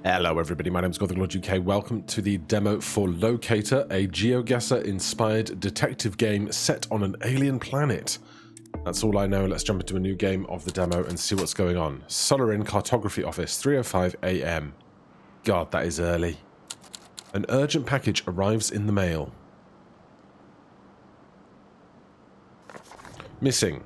Hello everybody, my name is UK. Welcome to the demo for Locator, a Geoguessr-inspired detective game set on an alien planet. That's all I know. Let's jump into a new game of the demo and see what's going on. Solarin Cartography Office, 3:05 AM. God, that is early. An urgent package arrives in the mail. Missing.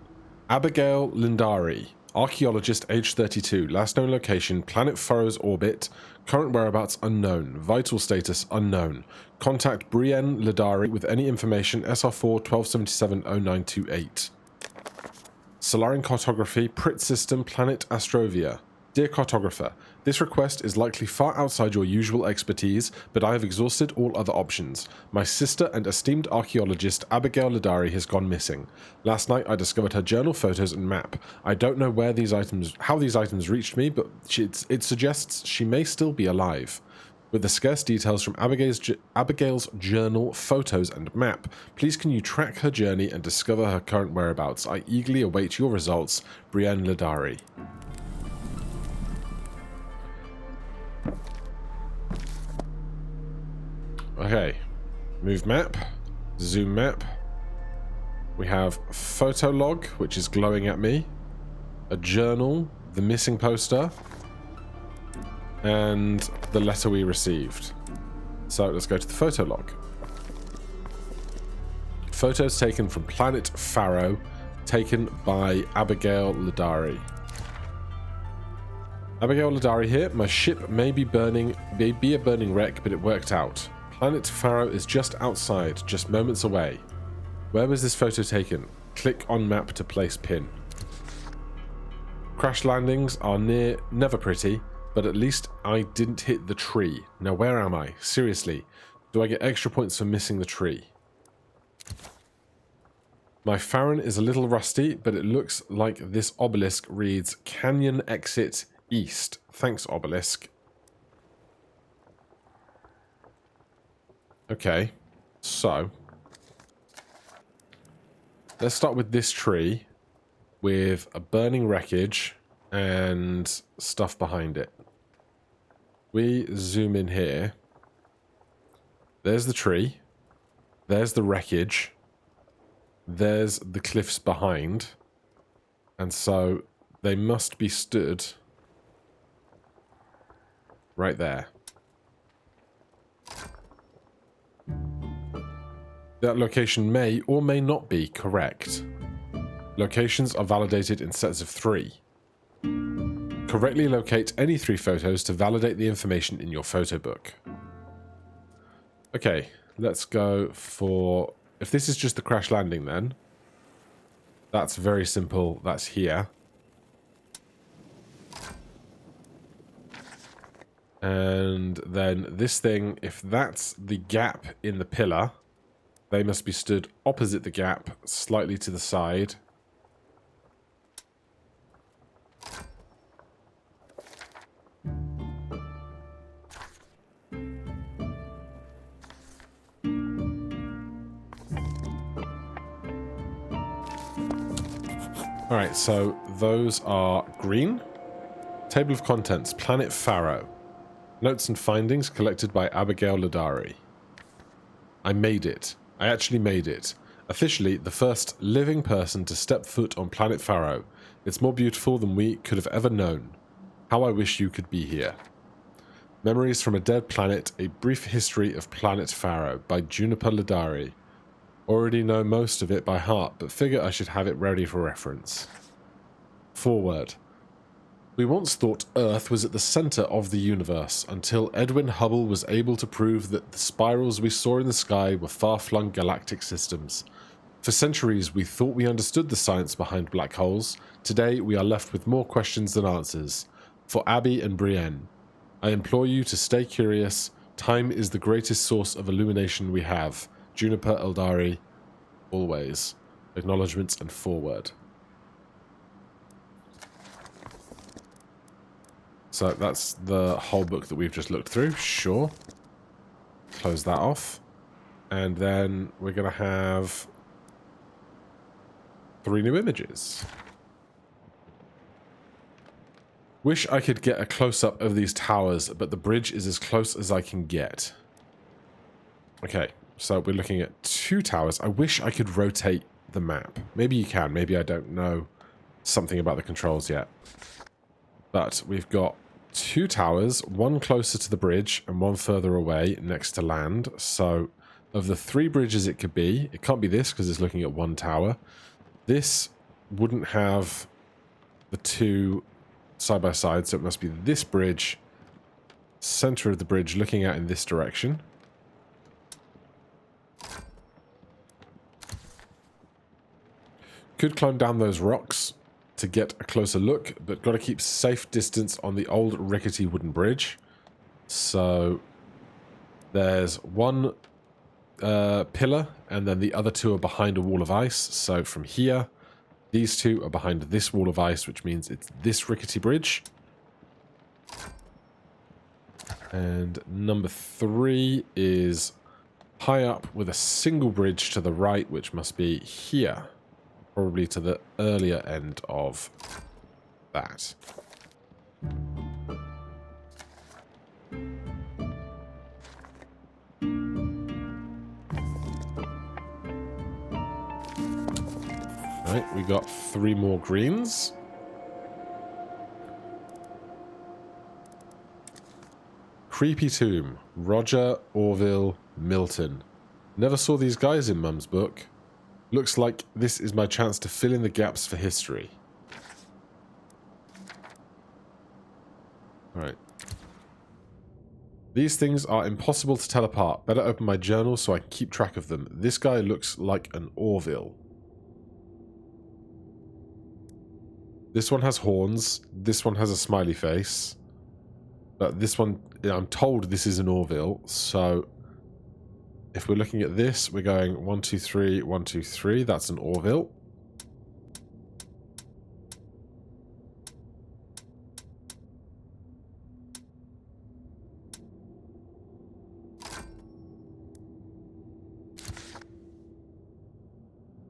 Abigail Lidari. Archaeologist, age 32, last known location, planet Pharaoh's orbit, current whereabouts unknown, vital status unknown. Contact Abigail Lidari with any information, SR4 1277 0928. Solarin Cartography, Prit System, planet Astrovia. Dear Cartographer, this request is likely far outside your usual expertise, but I have exhausted all other options. My sister and esteemed archaeologist Abigail Lidari has gone missing. Last night I discovered her journal, photos and map. I don't know how these items reached me, but it suggests she may still be alive. With the scarce details from Abigail's journal, photos and map, please can you track her journey and discover her current whereabouts? I eagerly await your results. Abigail Lidari. Okay, move map, zoom map. We have photo log, which is glowing at me, a journal, the missing poster, and the letter we received. So let's go to the photo log. Photos taken from planet Pharaoh, taken by Abigail Lidari. Abigail Lidari here. My ship may be a burning wreck, but it worked out. Planet Pharaoh is just outside, just moments away. Where was this photo taken? Click on map to place pin. Crash landings are never pretty, but at least I didn't hit the tree. Now where am I? Seriously, do I get extra points for missing the tree? My Pharaoh is a little rusty, but it looks like this obelisk reads Canyon Exit East. Thanks, obelisk. Okay, so let's start with this tree with a burning wreckage and stuff behind it. We zoom in here. There's the tree. There's the wreckage. There's the cliffs behind. And so they must be stood right there. That location may or may not be correct. Locations are validated in sets of 3. Correctly locate any 3 photos to validate the information in your photo book. Okay, let's go for... If this is just the crash landing then, that's very simple. That's here. And then this thing, if that's the gap in the pillar... They must be stood opposite the gap, slightly to the side. Alright, so those are green. Table of contents, planet Pharaoh. Notes and findings collected by Abigail Lidari. I made it. I actually made it. Officially, the first living person to step foot on planet Pharaoh. It's more beautiful than we could have ever known. How I wish you could be here. Memories from a Dead Planet, A Brief History of Planet Pharaoh by Juniper Lidari. Already know most of it by heart, but figure I should have it ready for reference. Forward. We once thought Earth was at the center of the universe, until Edwin Hubble was able to prove that the spirals we saw in the sky were far-flung galactic systems. For centuries we thought we understood the science behind black holes. Today we are left with more questions than answers. For Abby and Brienne, I implore you to stay curious. Time is the greatest source of illumination we have. Juniper Lidari, always. Acknowledgements and forward. So that's the whole book that we've just looked through. Sure. Close that off. And then we're going to have 3 new images. Wish I could get a close-up of these towers, but the bridge is as close as I can get. Okay, so we're looking at 2 towers. I wish I could rotate the map. Maybe you can. Maybe I don't know something about the controls yet. But we've got 2 towers, one closer to the bridge and one further away next to land. So of the 3 bridges it could be, it can't be this because it's looking at 1 tower. This wouldn't have the 2 side by side, so it must be this bridge, center of the bridge looking out in this direction. Could climb down those rocks to get a closer look, but got to keep safe distance on the old rickety wooden bridge. So there's 1 pillar, and then the other 2 are behind a wall of ice. So from here, these 2 are behind this wall of ice, which means it's this rickety bridge. And number 3 is high up with a single bridge to the right, which must be here. Probably to the earlier end of that. Right, we got 3 more greens. Creepy tomb. Roger, Orville, Milton. Never saw these guys in Mum's book. Looks like this is my chance to fill in the gaps for history. Alright. These things are impossible to tell apart. Better open my journal so I can keep track of them. This guy looks like an Orville. This one has horns. This one has a smiley face. But this one, I'm told this is an Orville, so if we're looking at this, we're going 1, 2, 3, 1, 2, 3. That's an Orville.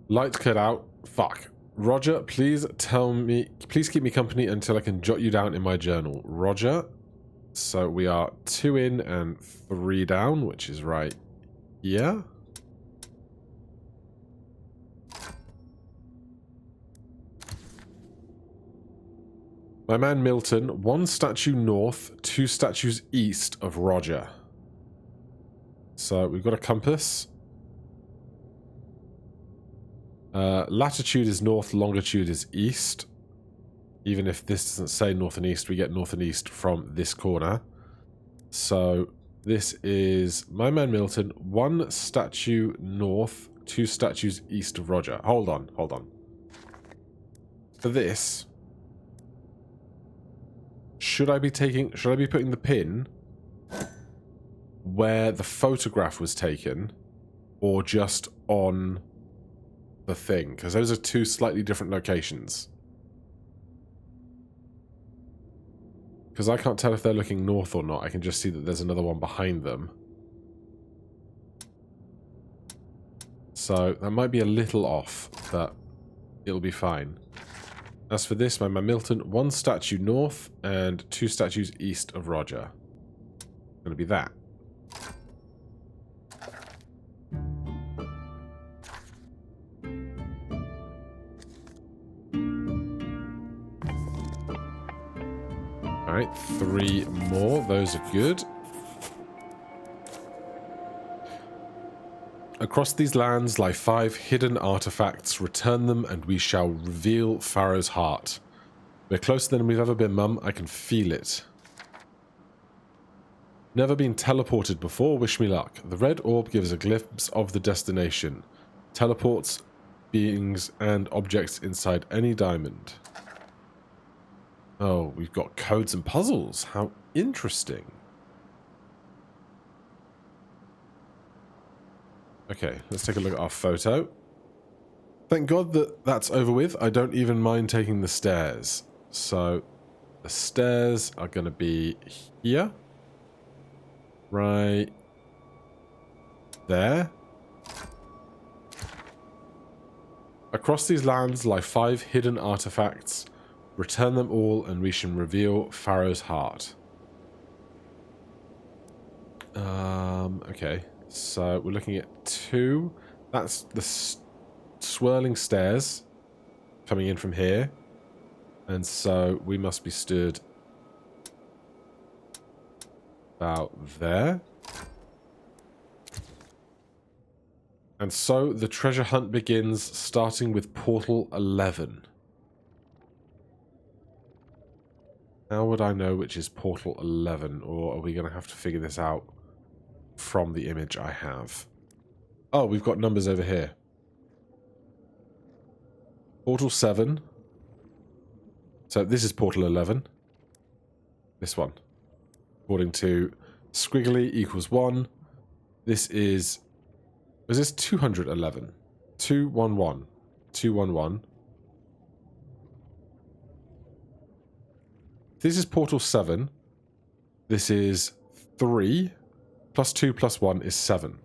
Lights cut out. Fuck. Roger, please keep me company until I can jot you down in my journal. Roger. So we are 2 in and 3 down, which is right. Yeah. My man Milton, 1 statue north, 2 statues east of Roger. So we've got a compass. Latitude is north, longitude is east. Even if this doesn't say north and east, we get north and east from this corner. So this is my man Milton, 1 statue north, 2 statues east of Roger. Hold on, hold on. For this, should I be putting the pin where the photograph was taken, or just on the thing? Because those are 2 slightly different locations. Because I can't tell if they're looking north or not. I can just see that there's another one behind them. So that might be a little off, but it'll be fine. As for this, my man Milton, 1 statue north and 2 statues east of Roger. Going to be that. Alright, 3 more. Those are good. Across these lands lie 5 hidden artifacts. Return them and we shall reveal Pharaoh's heart. We're closer than we've ever been, Mum. I can feel it. Never been teleported before. Wish me luck. The red orb gives a glimpse of the destination. Teleports beings and objects inside any diamond. Oh, we've got codes and puzzles. How interesting. Okay, let's take a look at our photo. Thank God that that's over with. I don't even mind taking the stairs. So, the stairs are going to be here. Right there. Across these lands lie 5 hidden artifacts. Return them all and we can reveal Pharaoh's heart. Okay. So we're looking at 2. That's the swirling stairs coming in from here. And so we must be stood about there. And so the treasure hunt begins, starting with portal 11. How would I know which is portal 11? Or are we going to have to figure this out from the image I have? Oh, we've got numbers over here. Portal 7. So this is portal 11. This one. According to squiggly equals 1. This is this 211? 211. 211. This is portal 7. This is 3. Plus 2 plus 1 is 7.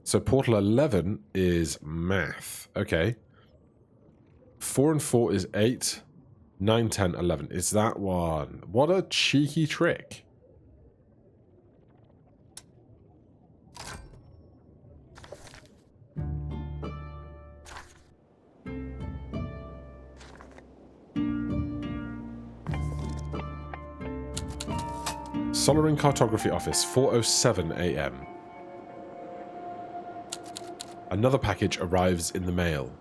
So portal 11 is math. Okay. 4 and 4 is 8. 9, 10, 11. It's that one. What a cheeky trick. Solarin Cartography Office, 4:07 AM. Another package arrives in the mail.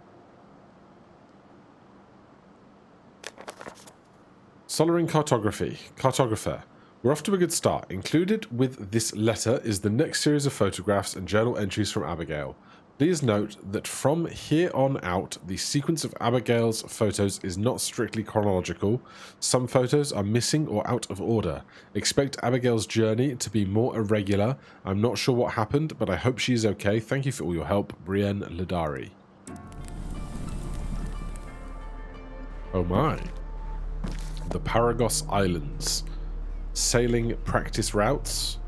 Solarin Cartographer. We're off to a good start. Included with this letter is the next series of photographs and journal entries from Abigail. Please note that from here on out, the sequence of Abigail's photos is not strictly chronological. Some photos are missing or out of order. Expect Abigail's journey to be more irregular. I'm not sure what happened, but I hope she's okay. Thank you for all your help, Abigail Lidari. Oh my. The Paragos Islands. Sailing practice routes.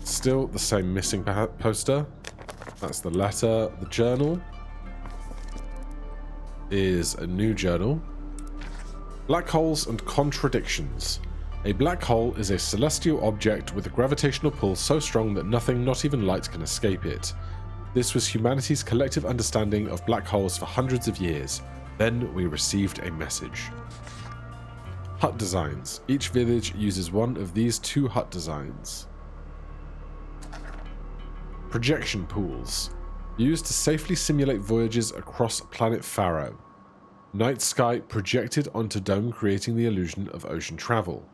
Still the same missing poster. That's the letter. The journal is a new journal. Black holes and contradictions. A black hole is a celestial object with a gravitational pull so strong that nothing, not even light, can escape it. This was humanity's collective understanding of black holes for hundreds of years. Then we received a message. Hut designs. Each village uses one of these 2 hut designs. Projection pools. Used to safely simulate voyages across planet Pharaoh. Night sky projected onto dome, creating the illusion of ocean travel.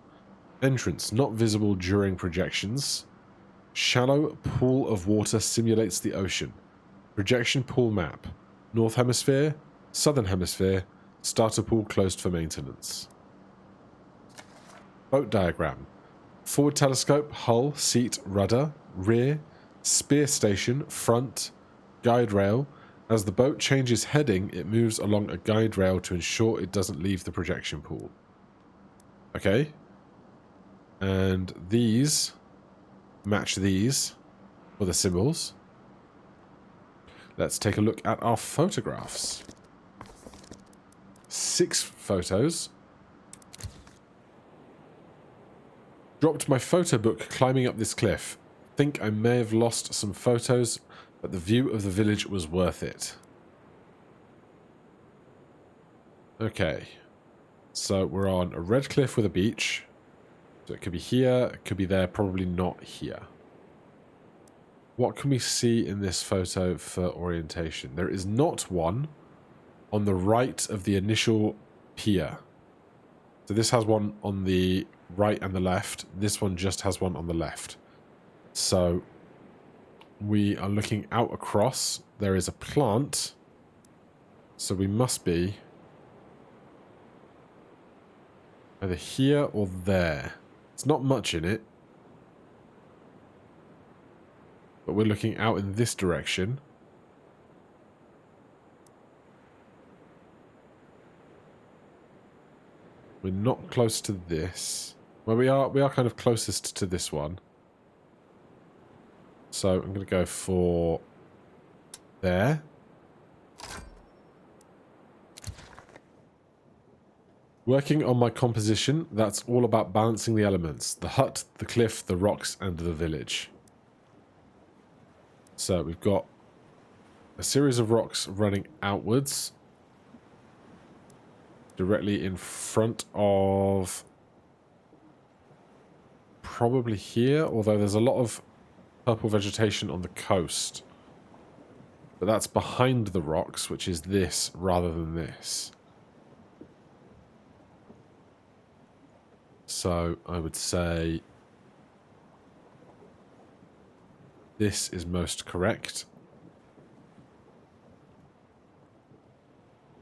Entrance not visible during projections. Shallow pool of water simulates the ocean. Projection pool map. North Hemisphere, Southern Hemisphere, starter pool closed for maintenance. Boat diagram. Forward telescope, hull, seat, rudder, rear, spear station, front, guide rail. As the boat changes heading, it moves along a guide rail to ensure it doesn't leave the projection pool. Okay. And these match these for the symbols. Let's take a look at our photographs. 6 photos. Dropped my photo book climbing up this cliff. Think I may have lost some photos, but the view of the village was worth it. Okay. So we're on a red cliff with a beach. So it could be here, it could be there, probably not here. What can we see in this photo for orientation? There is not one on the right of the initial pier. So this has one on the right and the left. This one just has one on the left. So we are looking out across. There is a plant. So we must be either here or there. It's not much in it. But we're looking out in this direction. We're not close to this. Well, we are kind of closest to this one. So I'm going to go for there. Working on my composition, that's all about balancing the elements. The hut, the cliff, the rocks, and the village. So we've got a series of rocks running outwards. Directly in front of... probably here, although there's a lot of purple vegetation on the coast. But that's behind the rocks, which is this rather than this. So I would say this is most correct.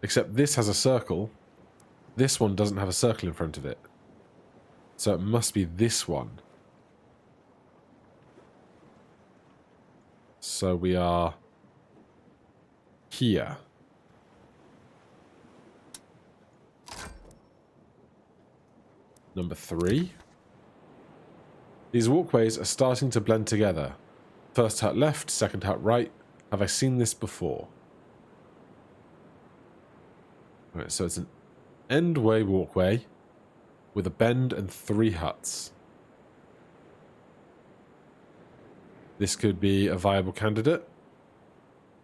Except this has a circle. This one doesn't have a circle in front of it. So it must be this one. So we are here. Number 3. These walkways are starting to blend together. First hut left, second hut right. Have I seen this before? Alright, so it's an endway walkway with a bend and 3 huts. This could be a viable candidate.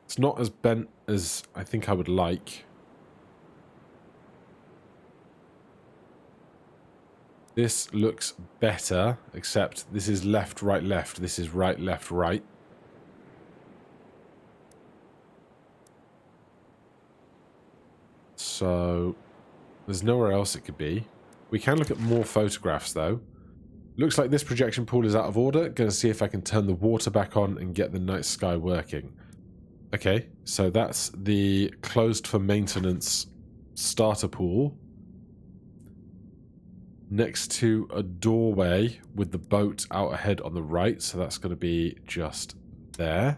It's not as bent as I think I would like. This looks better, except this is left, right, left. This is right, left, right. So there's nowhere else it could be. We can look at more photographs, though. Looks like this projection pool is out of order. Going to see if I can turn the water back on and get the night sky working. Okay, so that's the closed for maintenance starter pool. Next to a doorway with the boat out ahead on the right. So that's going to be just there.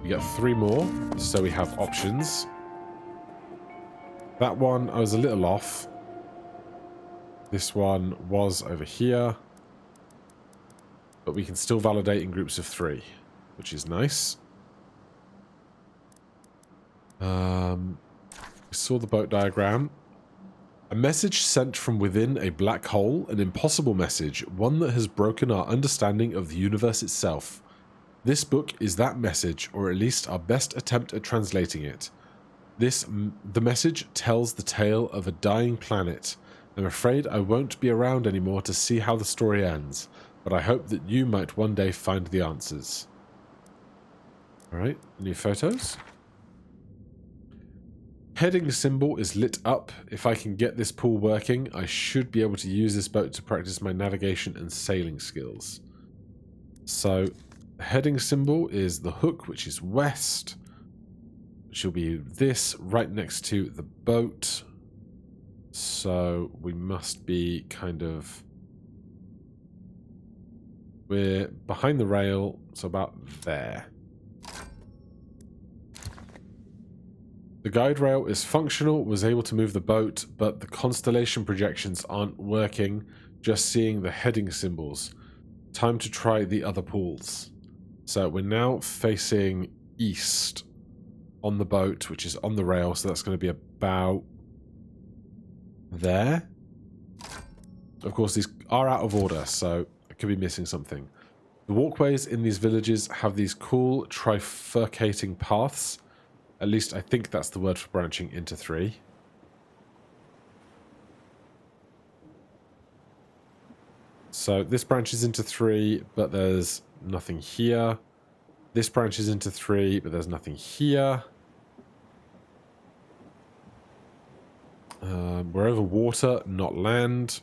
We get 3 more, so we have options. That one, I was a little off. This one was over here. But we can still validate in groups of 3, which is nice. We saw the boat diagram. A message sent from within a black hole, an impossible message, one that has broken our understanding of the universe itself. This book is that message, or at least our best attempt at translating it. The message tells the tale of a dying planet. I'm afraid I won't be around anymore to see how the story ends, but I hope that you might one day find the answers. Alright, new photos. Heading symbol is lit up. If I can get this pool working, I should be able to use this boat to practice my navigation and sailing skills. So, the heading symbol is the hook, which is west. Which will be this right next to the boat. So, we must be kind of... We're behind the rail, so about there. The guide rail is functional, was able to move the boat, but the constellation projections aren't working, just seeing the heading symbols. Time to try the other pools. So we're now facing east on the boat, which is on the rail, so that's going to be about there. Of course, these are out of order, so I could be missing something. The walkways in these villages have these cool trifurcating paths. At least I think that's the word for branching into 3. So this branches into 3, but there's nothing here. This branches into 3, but there's nothing here. We're over water, not land.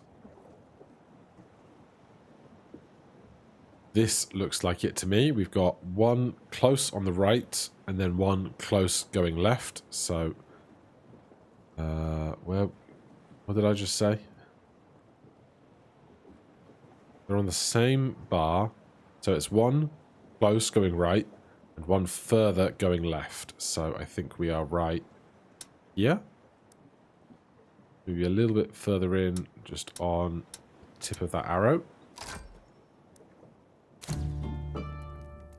This looks like it to me. We've got one close on the right and then one close going left. So, well, what did I just say? They're on the same bar. So it's one close going right and one further going left. So I think we are right here. Maybe a little bit further in, just on the tip of that arrow.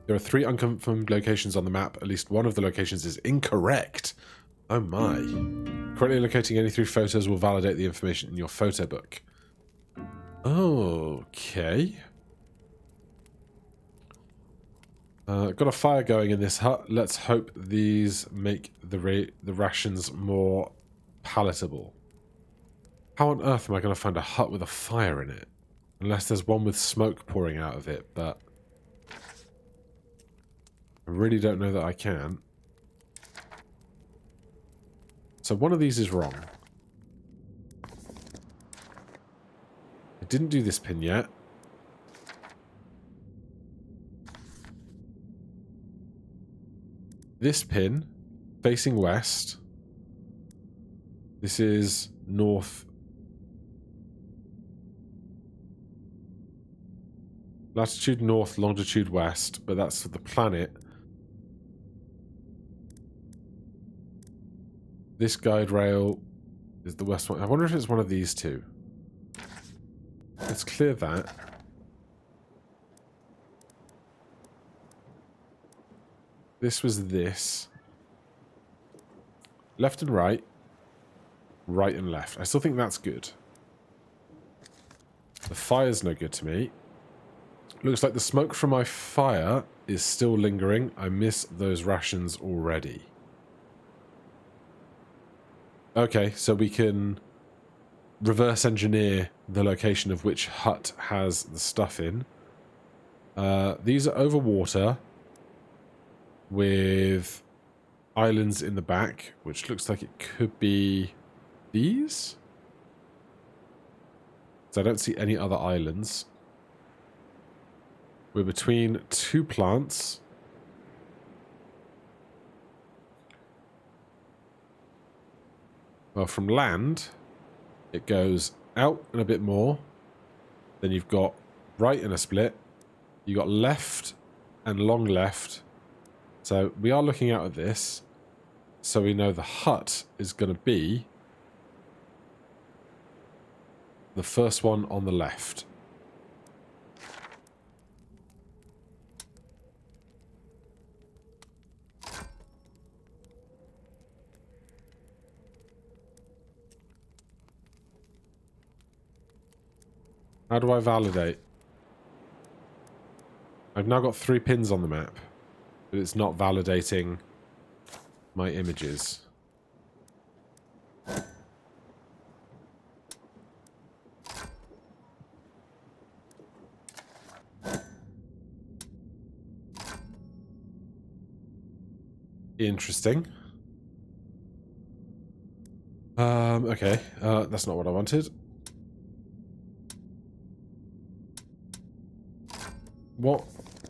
There are 3 unconfirmed locations on the map. At least one of the locations is incorrect. Oh my. Correctly locating any 3 photos will validate the information in your photo book. Okay. Got a fire going in this hut. Let's hope these make the rations more palatable. How on earth am I going to find a hut with a fire in it? Unless there's one with smoke pouring out of it, but I really don't know that I can. So one of these is wrong. I didn't do this pin yet. This pin, facing west. This is north. Latitude north, longitude west, but that's for the planet. This guide rail is the west one. I wonder if it's one of these 2. Let's clear that. This was this. Left and right. Right and left. I still think that's good. The fire's no good to me. Looks like the smoke from my fire is still lingering. I miss those rations already. Okay, so we can reverse engineer the location of which hut has the stuff in. These are over water with islands in the back, which looks like it could be these? So I don't see any other islands. We're between 2 plants. Well, from land, it goes out and a bit more. Then you've got right and a split. You've got left and long left. So we are looking out at this. So we know the hut is going to be the first one on the left. How do I validate? I've now got 3 pins on the map, but it's not validating my images. Interesting. Okay, that's not what I wanted. What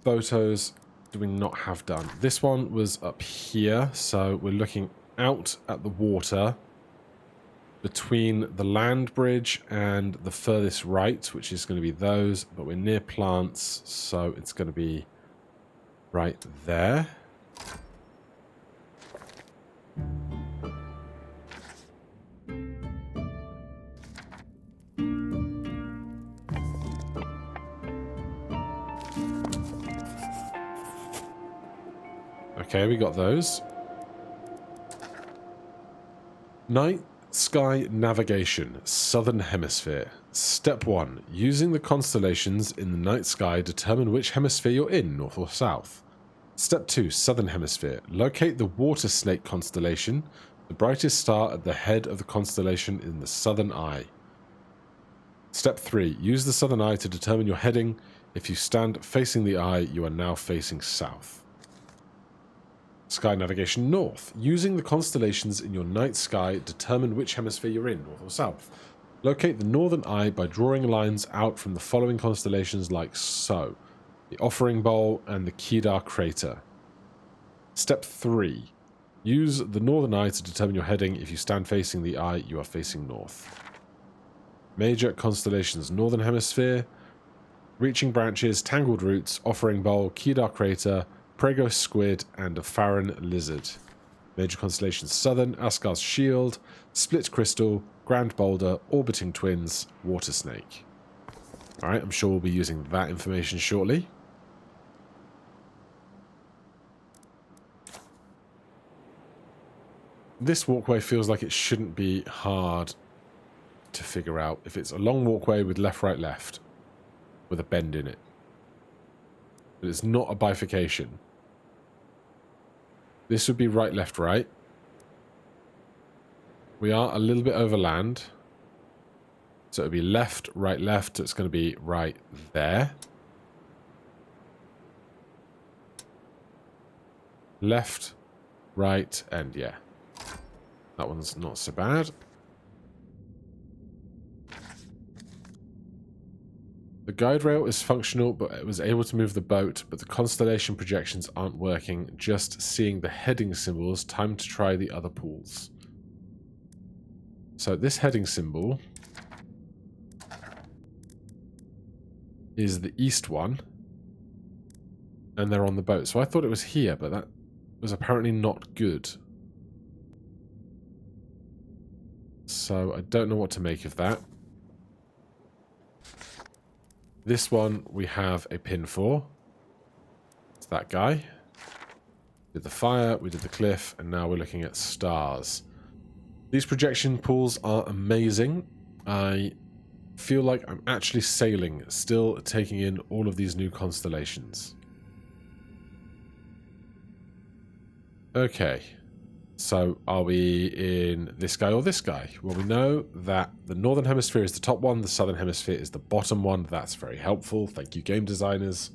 photos do we not have done? This one was up here, so we're looking out at the water between the land bridge and the furthest right, which is going to be those, but we're near plants, so it's going to be right there. Okay, we got those. Night sky navigation, southern hemisphere. Step 1. Using the constellations in the night sky, determine which hemisphere you're in, north or south. Step 2. Southern hemisphere. Locate the water snake constellation, the brightest star at the head of the constellation in the southern eye. Step 3. Use the southern eye to determine your heading. If you stand facing the eye, you are now facing south. Sky navigation north. Using the constellations in your night sky, determine which hemisphere you're in, north or south. Locate the northern eye by drawing lines out from the following constellations like so. The Offering Bowl and the Kedar Crater. Step 3. Use the northern eye to determine your heading. If you stand facing the eye, you are facing north. Major constellations, northern hemisphere. Reaching branches, tangled roots, Offering Bowl, Kedar Crater, Prego Squid, and a Pharaoh Lizard. Major constellations southern, Asgard's Shield, Split Crystal, Grand Boulder, Orbiting Twins, Water Snake. Alright, I'm sure we'll be using that information shortly. This walkway feels like it shouldn't be hard to figure out. If it's a long walkway with left, right, left, with a bend in it. But it's not a bifurcation. This would be right, left, right. We are a little bit over land. So it would be left, right, left. So it's going to be right there. Left, right, and yeah. That one's not so bad. The guide rail is functional, but it was able to move the boat, but the constellation projections aren't working. Just seeing the heading symbols. Time to try the other pools. So this heading symbol is the east one, and they're on the boat. So I thought it was here, but that was apparently not good. So I don't know what to make of that. This one we have a pin for. It's that guy. We did the fire, we did the cliff, and now we're looking at stars. These projection pools are amazing. I feel like I'm actually sailing, still taking in all of these new constellations. Okay. So, are we in this guy or this guy? Well, we know that the northern hemisphere is the top one, the southern hemisphere is the bottom one. That's very helpful. Thank you, game designers.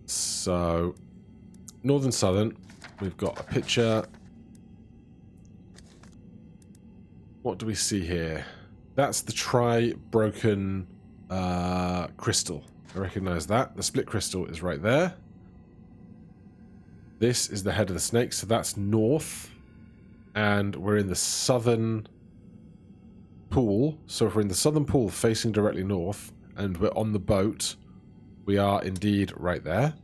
So, northern, southern, we've got a picture. What do we see here? That's the tri-broken crystal. I recognize that. The split crystal is right there. This is the head of the snake, so that's north. And we're in the southern pool. So if we're in the southern pool facing directly north, and we're on the boat, we are indeed right there.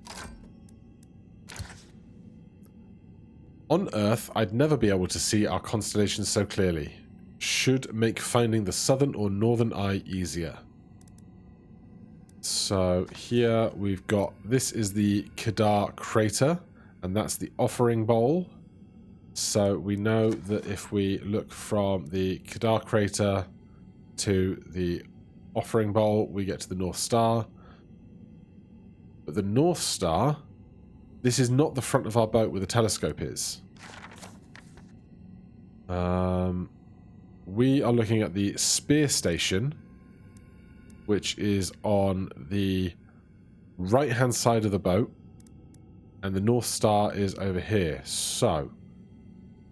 On Earth, I'd never be able to see our constellations so clearly. Should make finding the southern or northern eye easier. So here we've got, this is the Kedar crater. And that's the offering bowl. So we know that if we look from the Kedar crater to the offering bowl, we get to the North Star. But the North Star, this is not the front of our boat where the telescope is. We are looking at the Spear Station, which is on the right-hand side of the boat. And the North Star is over here. So,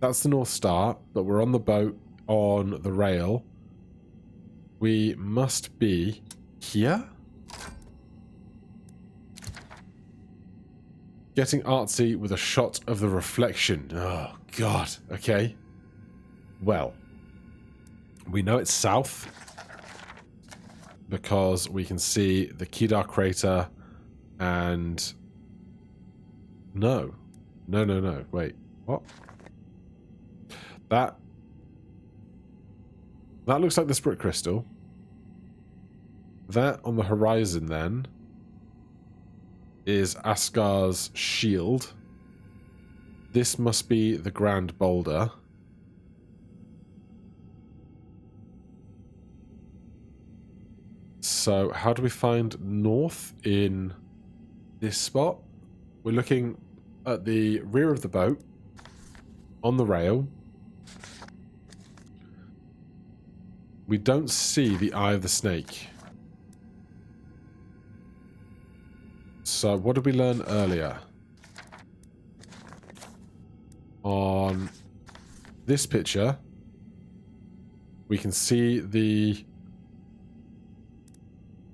that's the North Star, but we're on the boat on the rail. We must be here? Getting artsy with a shot of the reflection. Oh, God. Okay. Well, we know it's south because we can see the Kedar crater and... No. No. Wait. What? That looks like the split crystal. That on the horizon then is Asgar's shield. This must be the Grand Boulder. So how do we find north in this spot? We're looking at the rear of the boat, on the rail. We don't see the eye of the snake. So what did we learn earlier? On this picture, we can see the...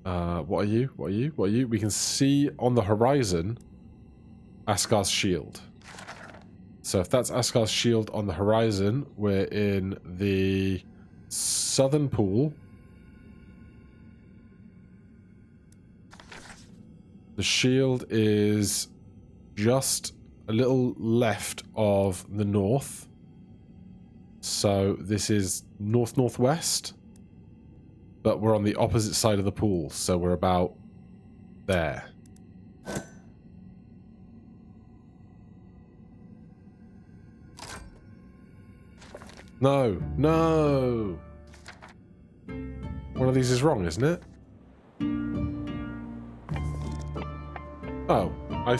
what are you? We can see on the horizon Asgar's shield. So if that's Asgar's shield on the horizon, we're in the southern pool. The shield is just a little left of the north. So this is north-northwest. But we're on the opposite side of the pool, so we're about there. No, no. One of these is wrong, isn't it? Oh, I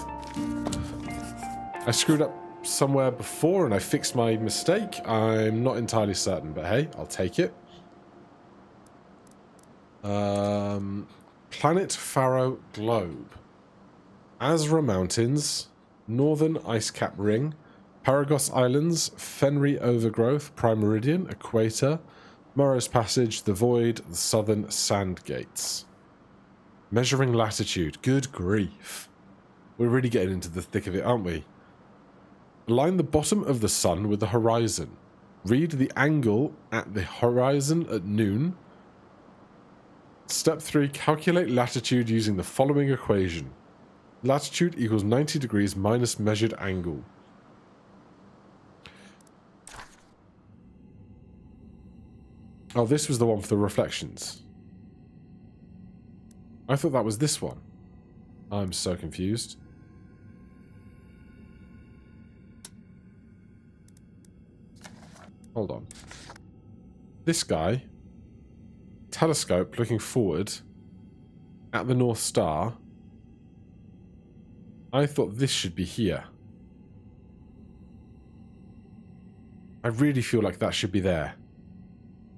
screwed up somewhere before and I fixed my mistake. I'm not entirely certain, but hey, I'll take it. Planet Pharaoh globe. Azra Mountains, Northern Ice Cap Ring, Paragos Islands, Fenry Overgrowth, Prime Meridian, Equator, Morrow's Passage, the Void, the Southern Sand Gates. Measuring latitude. Good grief. We're really getting into the thick of it, aren't we? Align the bottom of the sun with the horizon. Read the angle at the horizon at noon. Step 3. Calculate latitude using the following equation. Latitude equals 90 degrees minus measured angle. Oh, this was the one for the reflections. I thought that was this one. I'm so confused. Hold on. This guy, telescope looking forward at the North Star. I thought this should be here. I really feel like that should be there.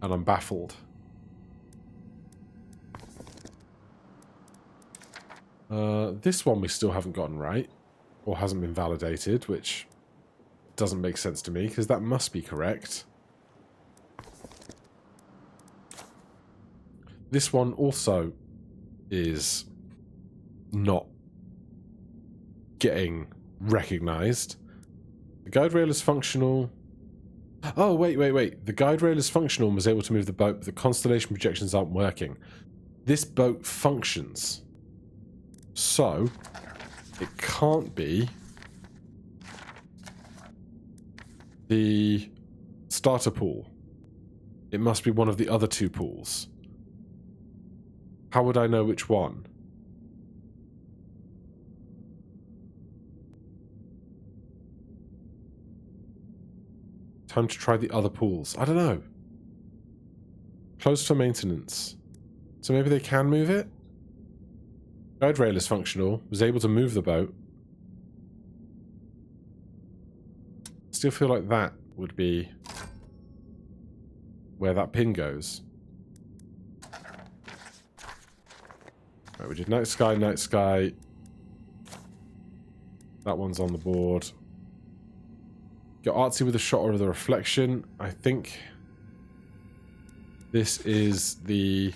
And I'm baffled. This one we still haven't gotten right. Or hasn't been validated, which doesn't make sense to me, because that must be correct. This one also is not getting recognized. The guide rail is functional. Oh, wait. The guide rail is functional and was able to move the boat, but the constellation projections aren't working. This boat functions. So, it can't be the starter pool. It must be one of the other two pools. How would I know which one? Time to try the other pools. I don't know. Closed for maintenance. So maybe they can move it? Guide rail is functional. Was able to move the boat. Still feel like that would be where that pin goes. Right, we did night sky, night sky. That one's on the board. Get artsy with a shot or the reflection. I think this is the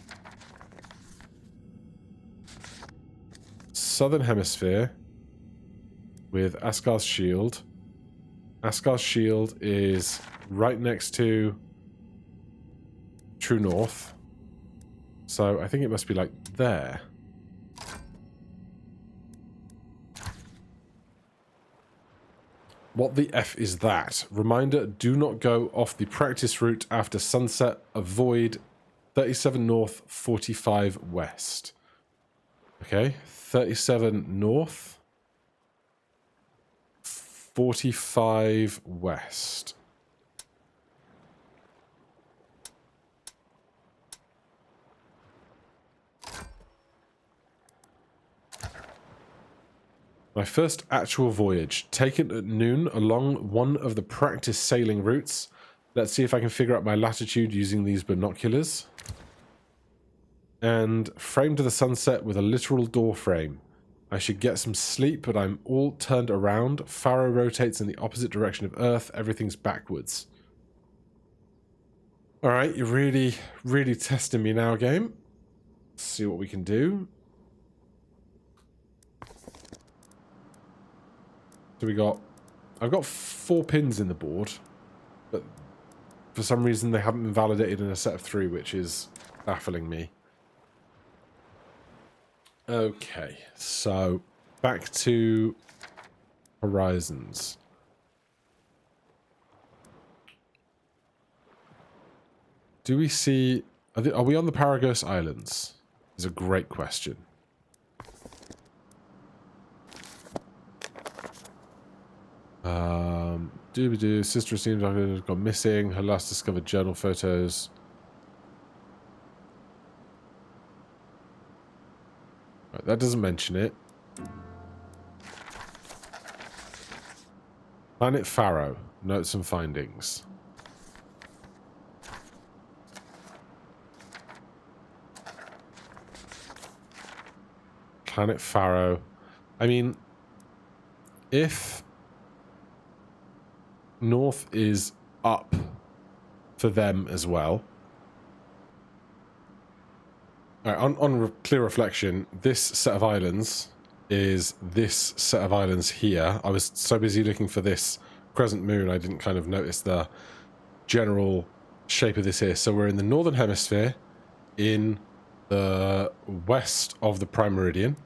southern hemisphere with Asgar's shield. Asgar's shield is right next to true north. So I think it must be like there. What the F is that? Reminder, do not go off the practice route after sunset. Avoid 37 north, 45 west. Okay, 37 north, 45 west. My first actual voyage, taken at noon along one of the practice sailing routes. Let's see if I can figure out my latitude using these binoculars. And frame to the sunset with a literal door frame. I should get some sleep, but I'm all turned around. Pharaoh rotates in the opposite direction of Earth. Everything's backwards. Alright, you're really, really testing me now, game. Let's see what we can do. So we got... I've got 4 pins in the board, but for some reason they haven't been validated in a set of 3, which is baffling me. Okay, so back to horizons. Do we see... Are we on the Paragos Islands? Is a great question. Doobie-doo. Sister seems like it gone missing. Her last discovered journal photos. Right, that doesn't mention it. Planet Pharaoh. Notes and findings. Planet Pharaoh. I mean, if north is up for them as well. Right, on clear reflection, this set of islands is this set of islands here. I was so busy looking for this crescent moon, I didn't kind of notice the general shape of this here. So we're in the northern hemisphere, in the west of the prime meridian.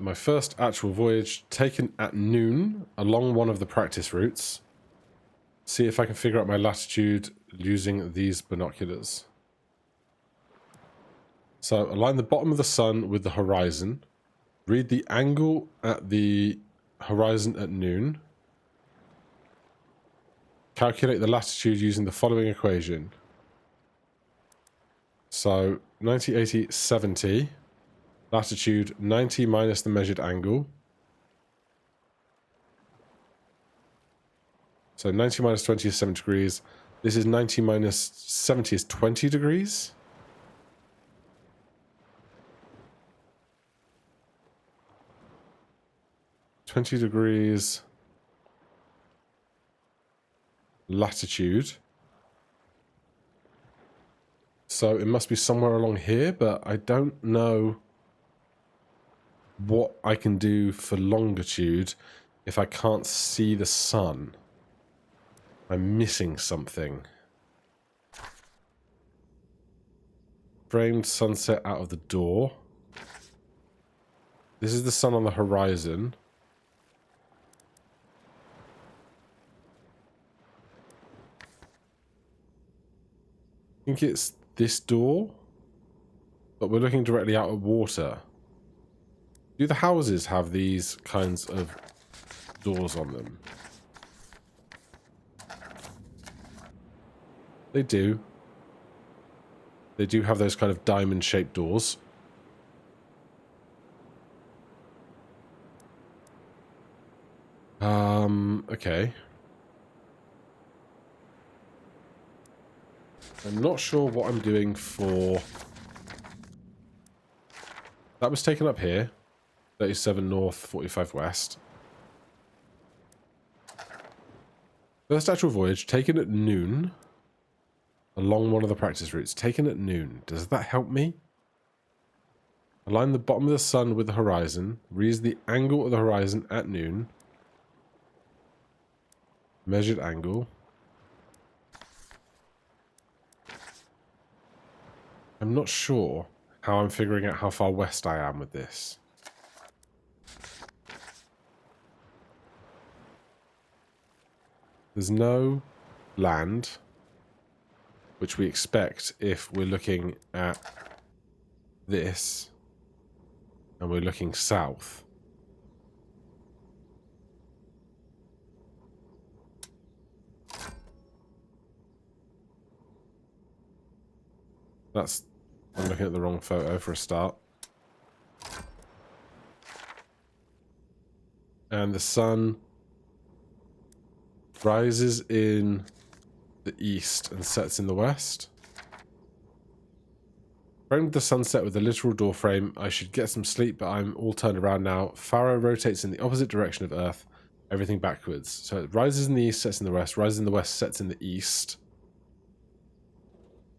My first actual voyage taken at noon along one of the practice routes. See if I can figure out my latitude using these binoculars. So align the bottom of the sun with the horizon. Read the angle at the horizon at noon. Calculate the latitude using the following equation. So 90, 80, 70. Latitude 90 minus the measured angle. So 90 minus 20 is 7 degrees. This is 90 minus 70 is 20 degrees. $20 latitude. So it must be somewhere along here, but I don't know what I can do for longitude if I can't see the sun. I'm missing something. Framed sunset out of the door. This is the sun on the horizon. I think it's this door, but we're looking directly out at water. Do the houses have these kinds of doors on them? They do. They do have those kind of diamond-shaped doors. Okay. I'm not sure what I'm doing for... That was taken up here. 37 north, 45 west. First actual voyage, taken at noon. Along one of the practice routes. Taken at noon. Does that help me? Align the bottom of the sun with the horizon. Read the angle of the horizon at noon. Measured angle. I'm not sure how I'm figuring out how far west I am with this. There's no land, which we expect if we're looking at this and we're looking south. That's... I'm looking at the wrong photo for a start. And the sun rises in the east and sets in the west. Framed the sunset with a literal door frame. I should get some sleep, but I'm all turned around now. Pharaoh rotates in the opposite direction of Earth. Everything backwards. So it rises in the east, sets in the west. Rises in the west, sets in the east.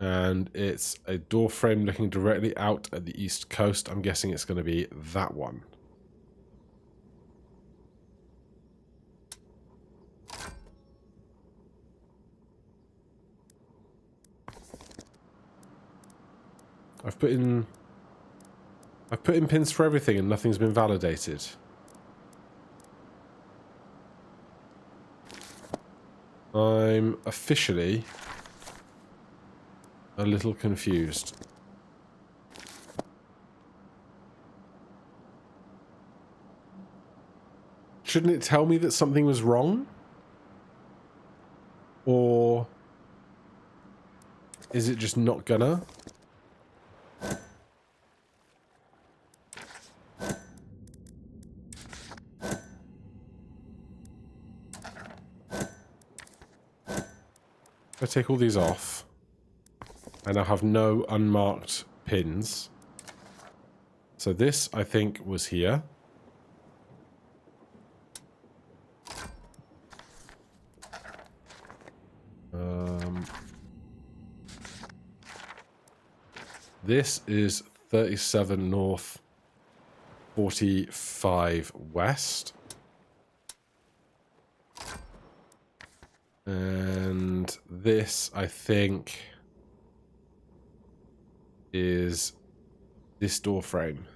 And it's a door frame looking directly out at the east coast. I'm guessing it's going to be that one. I've put in pins for everything and nothing's been validated. I'm officially a little confused. Shouldn't it tell me that something was wrong? Or is it just not gonna? If I take all these off, I now have no unmarked pins. So this, I think, was here. This is 37 north, 45 west. And this, I think, is this door frame.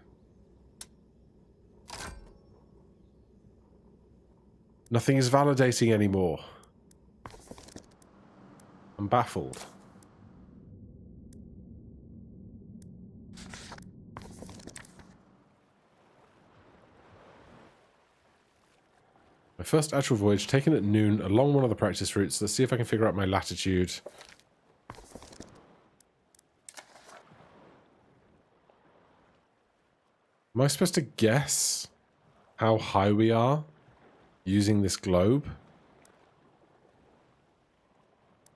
Nothing is validating anymore. I'm baffled. My first actual voyage taken at noon along one of the practice routes. Let's see if I can figure out my latitude. Am I supposed to guess how high we are using this globe?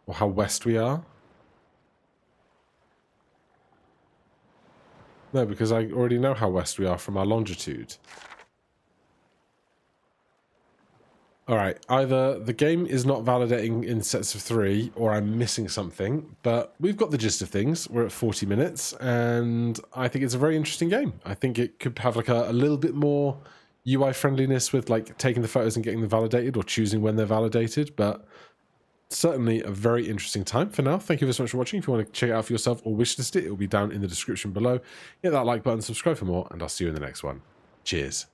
Or how west we are? No, because I already know how west we are from our longitude. Alright, either the game is not validating in sets of 3, or I'm missing something, but we've got the gist of things. We're at 40 minutes, and I think it's a very interesting game. I think it could have like a little bit more UI friendliness with like taking the photos and getting them validated, or choosing when they're validated, but certainly a very interesting time. For now, thank you very much for watching. If you want to check it out for yourself or wish list it, it will be down in the description below. Hit that like button, subscribe for more, and I'll see you in the next one. Cheers.